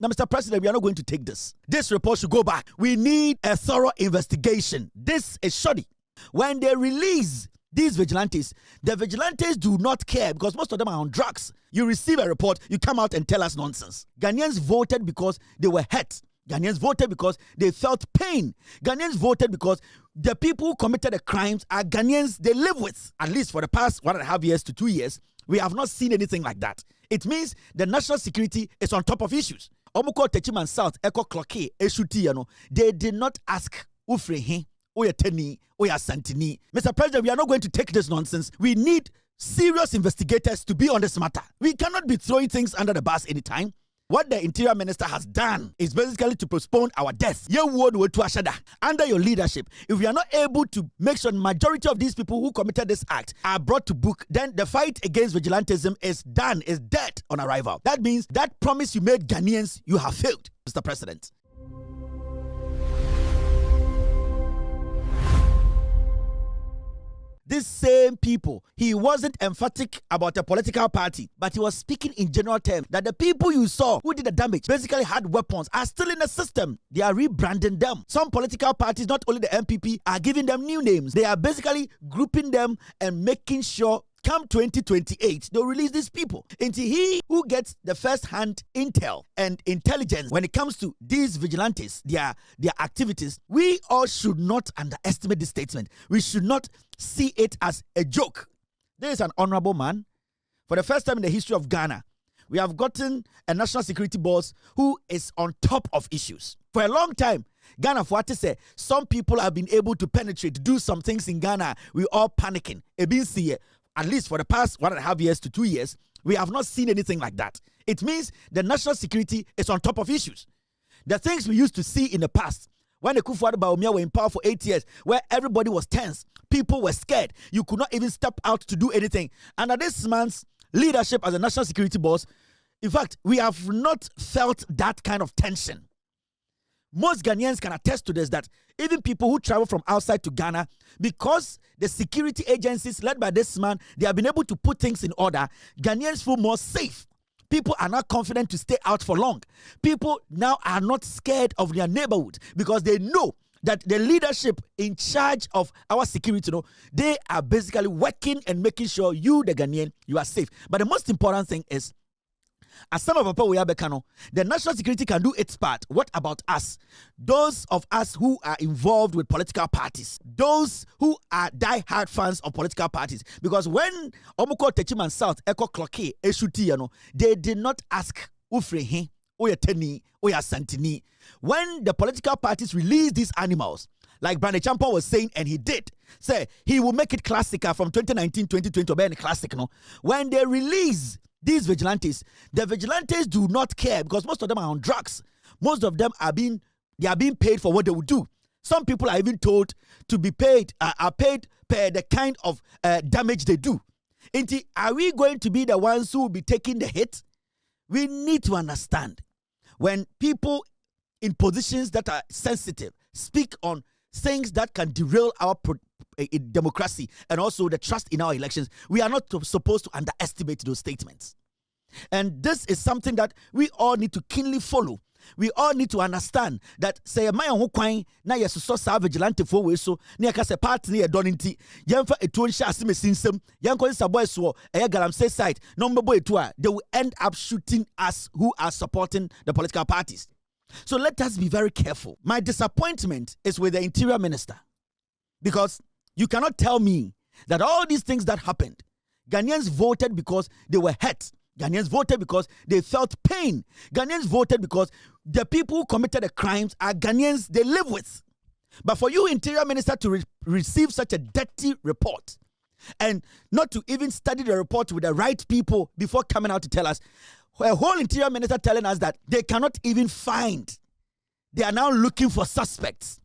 Now, Mr. President, we are not going to take this. This report should go back. We need a thorough investigation. This is shoddy. When they release these vigilantes, the vigilantes do not care because most of them are on drugs. You receive a report, you come out and tell us nonsense. Ghanaians voted because they were hurt. Ghanaians voted because they felt pain. Ghanaians voted because the people who committed the crimes are Ghanaians they live with. At least for the past 1.5 years to 2 years, we have not seen anything like that. It means the national security is on top of issues. Omuko Techiman South, Eko Clocky, Eshuti, they did not ask Ufrehe, Oya Teni, Oya Santini. Mr. President, we are not going to take this nonsense. We need serious investigators to be on this matter. We cannot be throwing things under the bus anytime. What the Interior Minister has done is basically to postpone our death. Under your leadership, if we are not able to make sure the majority of these people who committed this act are brought to book, then the fight against vigilantism is done, is dead on arrival. That means that promise you made Ghanaians, you have failed, Mr. President. These same people, he wasn't emphatic about a political party, but he was speaking in general terms that the people you saw who did the damage, basically had weapons, are still in the system. They are rebranding them. Some political parties, not only the MPP, are giving them new names. They are basically grouping them and making sure come 2028, they'll release these people. Until he who gets the first-hand intel and intelligence when it comes to these vigilantes, their activities, we all should not underestimate this statement. We should not see it as a joke. There is an honorable man. For the first time in the history of Ghana, we have gotten a national security boss who is on top of issues. For a long time, Ghana, for what to say, some people have been able to penetrate, do some things in Ghana. We all panicking. At least for the past 1.5 years to 2 years, we have not seen anything like that. It means the national security is on top of issues. The things we used to see in the past, when the Kufuor Bawumia were in power for 8 years, where everybody was tense, people were scared, you could not even step out to do anything. Under this man's leadership as a national security boss, in fact, we have not felt that kind of tension. Most Ghanaians can attest to this, that even people who travel from outside to Ghana, because the security agencies led by this man, they have been able to put things in order, Ghanaians feel more safe. People are not confident to stay out for long. People now are not scared of their neighborhood because they know that the leadership in charge of our security, they are basically working and making sure you, the Ghanaian, you are safe. But the most important thing is, as some of our people, the national security can do its part. What about us? Those of us who are involved with political parties, those who are die-hard fans of political parties. Because when Omuko Techiman South, Eko Clocky, Eshuti, they did not ask Ufrehe, Oya Teni, Oya Santini. When the political parties released these animals, like Brandon Champa was saying, and he did, say he will make it classical from 2019, 2020, be classic. When they release these vigilantes, the vigilantes do not care because most of them are on drugs. Most of them are being paid for what they will do. Some people are even told to be paid, are paid per the kind of damage they do. Are we going to be the ones who will be taking the hit? We need to understand when people in positions that are sensitive speak on things that can derail our democracy and also the trust in our elections, we are not supposed to underestimate those statements. And this is something that we all need to keenly follow. We all need to understand that say my own kwai na yeso sa vigilante for we so na yaka se party na yedon nti yemfa etu nhya aseme sinsem yanko nsa boys so galamsey side no mbebo etu a they will end up shooting us who are supporting the political parties. So let us be very careful. My disappointment is with the Interior Minister, because you cannot tell me that all these things that happened, Ghanaians voted because they were hurt. Ghanaians voted because they felt pain. Ghanaians voted because the people who committed the crimes are Ghanaians they live with. But for you, Interior Minister, to receive such a dirty report and not to even study the report with the right people before coming out to tell us, a whole Interior Minister telling us that they cannot even find. They are now looking for suspects.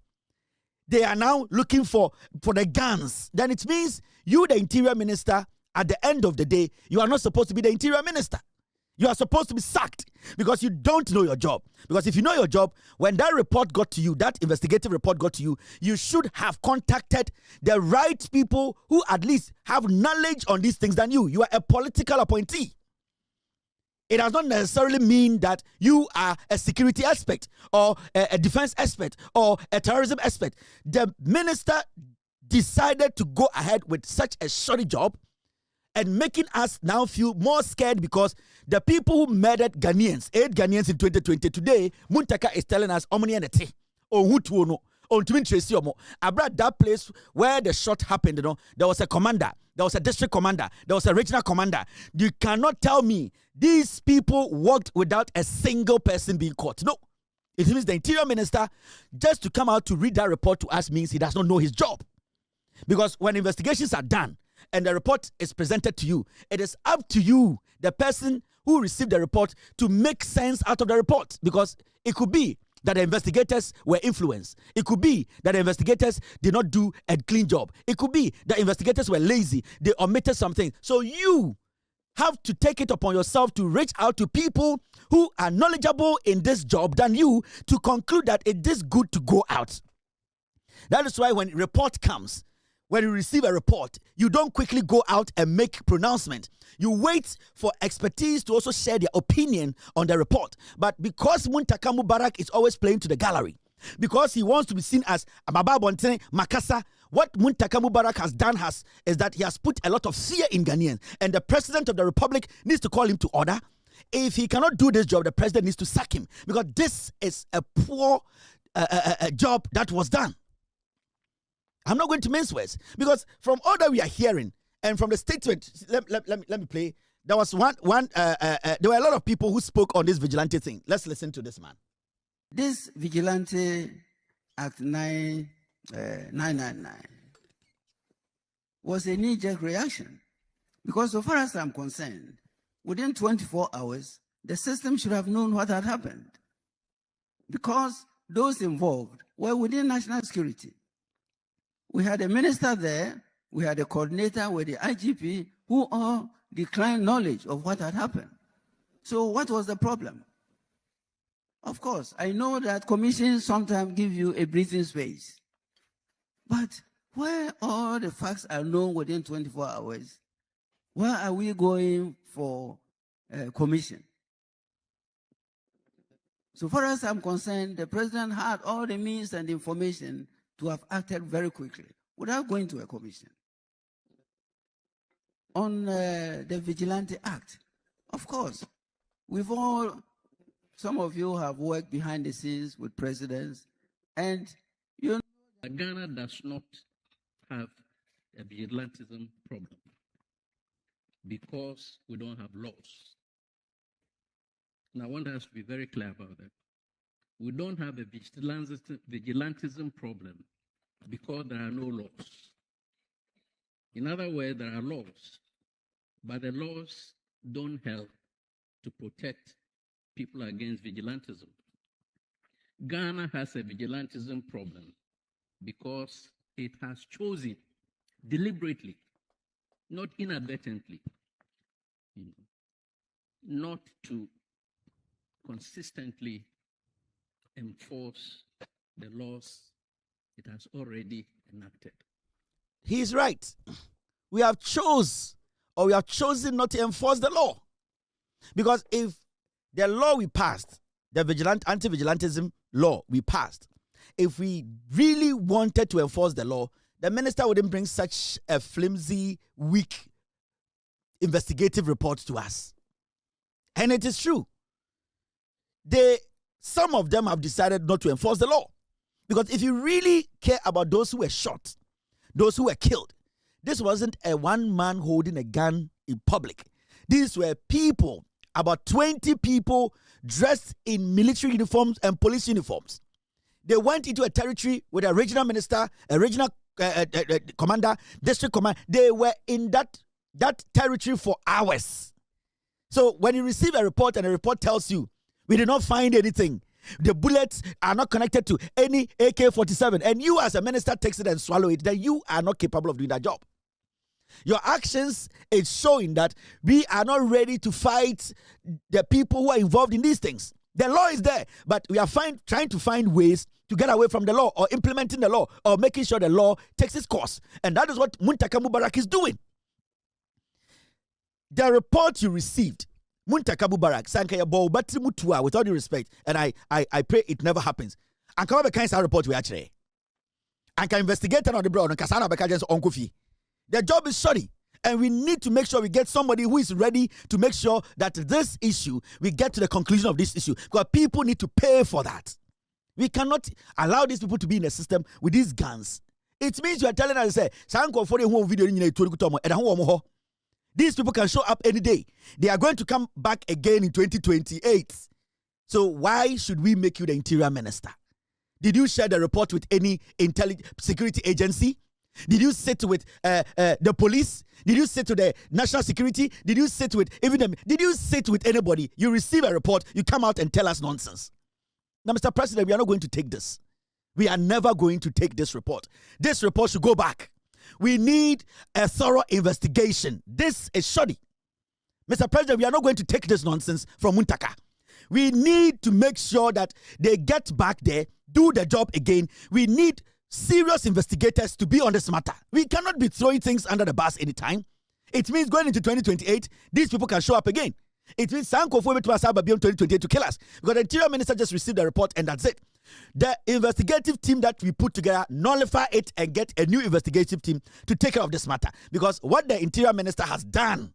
They are now looking for the guns. Then it means you, the Interior Minister, at the end of the day, you are not supposed to be the Interior Minister. You are supposed to be sacked because you don't know your job. Because if you know your job, when that report got to you, that investigative report got to you, you should have contacted the right people who at least have knowledge on these things than you. You are a political appointee. It does not necessarily mean that you are a security expert or a defense expert or a terrorism expert. The minister decided to go ahead with such a shoddy job and making us now feel more scared because the people who murdered Ghanaians, 8 Ghanaians in 2020, today, Muntaka is telling us, about that place where the shot happened, there was a commander, there was a district commander, there was a regional commander. You cannot tell me these people worked without a single person being caught. No. It means the Interior Minister, just to come out to read that report to us means he does not know his job. Because when investigations are done and the report is presented to you, it is up to you, the person who received the report, to make sense out of the report. Because it could be that the investigators were influenced. It could be that the investigators did not do a clean job. It could be that investigators were lazy. They omitted something. So you have to take it upon yourself to reach out to people who are knowledgeable in this job than you to conclude that it is good to go out. That is why when a report comes, when you receive a report, you don't quickly go out and make pronouncement. You wait for expertise to also share their opinion on the report. But because Muntaka Mubarak is always playing to the gallery, because he wants to be seen as Ababa Bontene Makasa, what Muntaka Mubarak has done is that he has put a lot of fear in Ghanaians. And the president of the republic needs to call him to order. If he cannot do this job, the president needs to sack him. Because this is a poor job that was done. I'm not going to mince words, because from all that we are hearing and from the statement, let me play. There was there were a lot of people who spoke on this vigilante thing. Let's listen to this man. This Vigilante Act 999 was a knee-jerk reaction, because so far as I'm concerned, within 24 hours, the system should have known what had happened, because those involved were within national security. We had a minister there, we had a coordinator with the IGP who all declined knowledge of what had happened. So what was the problem? Of course, I know that commissions sometimes give you a breathing space. But where all the facts are known within 24 hours, where are we going for a commission? So far as I'm concerned, the president had all the means and information to have acted very quickly without going to a commission. On the Vigilante Act, of course, some of you have worked behind the scenes with presidents, and you know Ghana does not have a vigilantism problem because we don't have laws. And I want us to be very clear about that. We don't have a vigilantism problem because there are no laws. In other words, there are laws, but the laws don't help to protect people against vigilantism. Ghana has a vigilantism problem because it has chosen deliberately, not inadvertently, not to consistently enforce the laws it has already enacted. He's right. We have chosen not to enforce the law. Because if the law we passed, the anti-vigilantism law we passed, if we really wanted to enforce the law, the minister wouldn't bring such a flimsy, weak investigative report to us. And it is true. Some of them have decided not to enforce the law. Because if you really care about those who were shot, those who were killed, this wasn't a one man holding a gun in public. These were people, about 20 people dressed in military uniforms and police uniforms. They went into a territory with a regional minister, a regional commander, district commander. They were in that territory for hours. So when you receive a report and a report tells you, we did not find anything, the bullets are not connected to any AK-47, and you as a minister takes it and swallow it, then you are not capable of doing that job. Your actions is showing that we are not ready to fight the people who are involved in these things. The law is there, but we are trying to find ways to get away from the law, or implementing the law, or making sure the law takes its course. And that is what Muntaka Mubarak is doing. The report you received Muntaka Mubarak, Sankaya Bo, Batimutua, with all due respect, and I pray it never happens. And come up with a report we actually. And can investigate on the broad and Kasana Bakajan's Uncle Fee. Their job is shoddy. And we need to make sure we get somebody who is ready to make sure that this issue, we get to the conclusion of this issue. Because people need to pay for that. We cannot allow these people to be in the system with these guns. It means you are telling us, say, these people can show up any day. They are going to come back again in 2028. So why should we make you the Interior Minister? Did you share the report with any security agency? Did you sit with the police? Did you sit with the national security? Did you sit with even them? Did you sit with anybody? You receive a report, you come out and tell us nonsense. Now, Mr. President, we are not going to take this. We are never going to take this report. This report should go back. We need a thorough investigation. This is shoddy. Mr. President, we are not going to take this nonsense from Muntaka. We need to make sure that they get back there, do the job again. We need serious investigators to be on this matter. We cannot be throwing things under the bus anytime. It means going into 2028, these people can show up again. It means Sanko for to us beyond 2028 to kill us. Because the Interior Minister just received the report and that's it. The investigative team that we put together, nullify it and get a new investigative team to take care of this matter. Because what the Interior Minister has done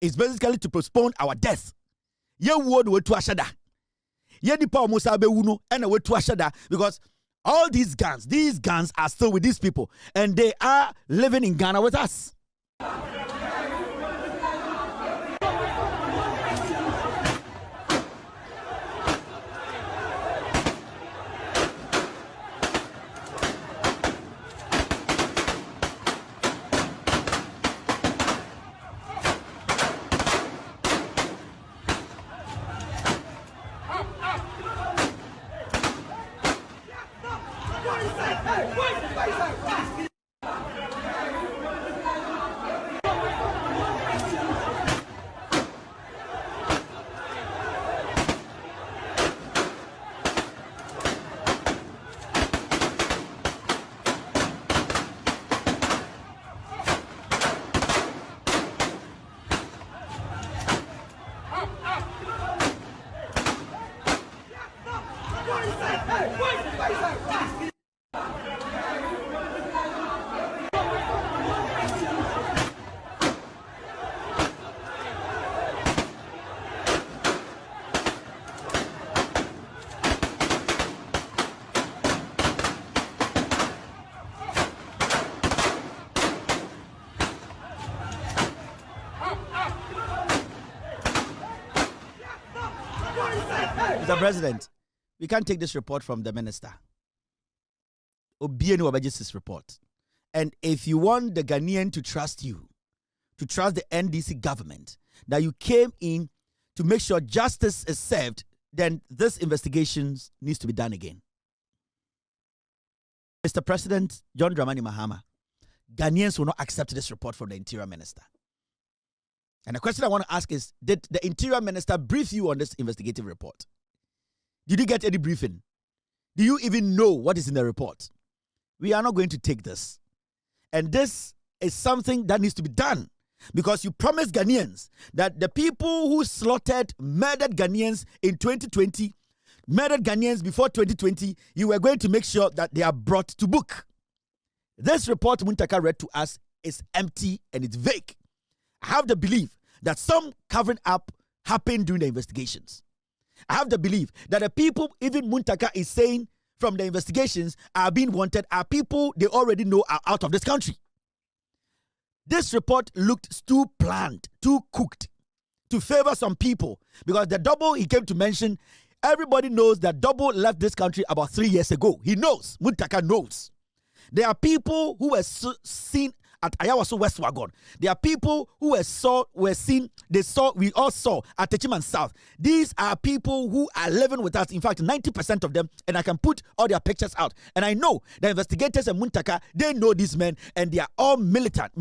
is basically to postpone our death. Because all these guns are still with these people and they are living in Ghana with us. Mr. President, we can't take this report from the minister. Obienu Obajesis report. And if you want the Ghanaian to trust you, to trust the NDC government, that you came in to make sure justice is served, then this investigation needs to be done again. Mr. President John Dramani Mahama, Ghanaians will not accept this report from the Interior Minister. And the question I want to ask is, did the Interior Minister brief you on this investigative report? Did you get any briefing? Do you even know what is in the report? We are not going to take this. And this is something that needs to be done because you promised Ghanaians that the people who murdered Ghanaians in 2020, murdered Ghanaians before 2020, you were going to make sure that they are brought to book. This report Muntaka read to us is empty and it's vague. I have the belief that some covering up happened during the investigations. I have the belief that the people, even Muntaka is saying from the investigations are being wanted, are people they already know are out of this country. This report looked too planned, too cooked to favor some people because the double he came to mention, everybody knows that double left this country about 3 years ago. He knows, Muntaka knows. There are people who were seen at Ayawaso West Wagon. There are people who we all saw at Techiman South. These are people who are living with us. In fact, 90% of them, and I can put all their pictures out. And I know the investigators and Muntaka, they know these men, and they are all militant,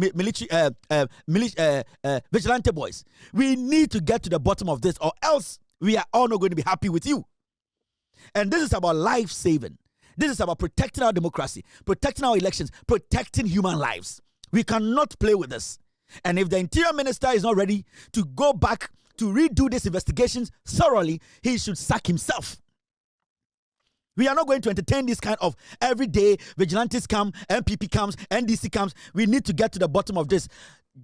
vigilante boys. We need to get to the bottom of this, or else we are all not going to be happy with you. And this is about life saving. This is about protecting our democracy, protecting our elections, protecting human lives. We cannot play with this. And if the Interior Minister is not ready to go back to redo this investigation thoroughly, he should sack himself. We are not going to entertain this kind of everyday vigilantes come, MPP comes, NDC comes. We need to get to the bottom of this.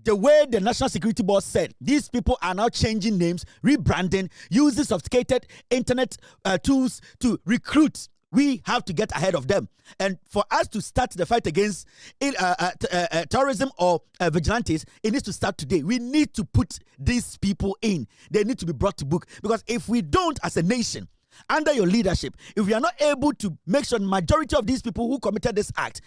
The way the National Security Board said, these people are now changing names, rebranding, using sophisticated internet tools to recruit. We have to get ahead of them. And for us to start the fight against terrorism or vigilantes, it needs to start today. We need to put these people in. They need to be brought to book. Because if we don't, as a nation, under your leadership, if we are not able to make sure the majority of these people who committed this act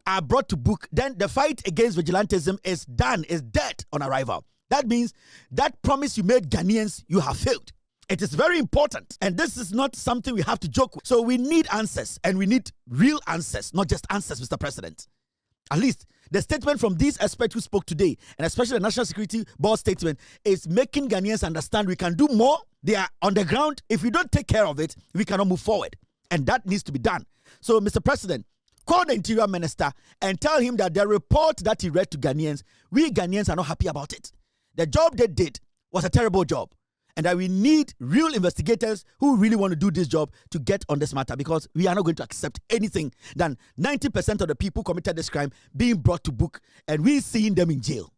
are brought to book, then the fight against vigilantism is done, is dead on arrival. That means that promise you made Ghanaians, you have failed. It is very important, and this is not something we have to joke with. So we need answers, and we need real answers, not just answers, Mr. President. At least the statement from these experts who spoke today, and especially the National Security Board statement, is making Ghanaians understand we can do more. They are on the ground. If we don't take care of it, we cannot move forward. And that needs to be done. So, Mr. President, call the Interior Minister and tell him that the report that he read to Ghanaians, we Ghanaians are not happy about it. The job they did was a terrible job. And that we need real investigators who really want to do this job to get on this matter, because we are not going to accept anything than 90% of the people committed this crime being brought to book and we seeing them in jail.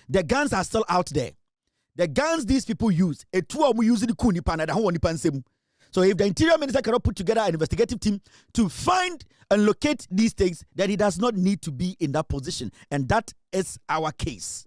The guns are still out there. The guns these people use, so if the Interior Minister cannot put together an investigative team to find and locate these things, then he does not need to be in that position. And that is our case.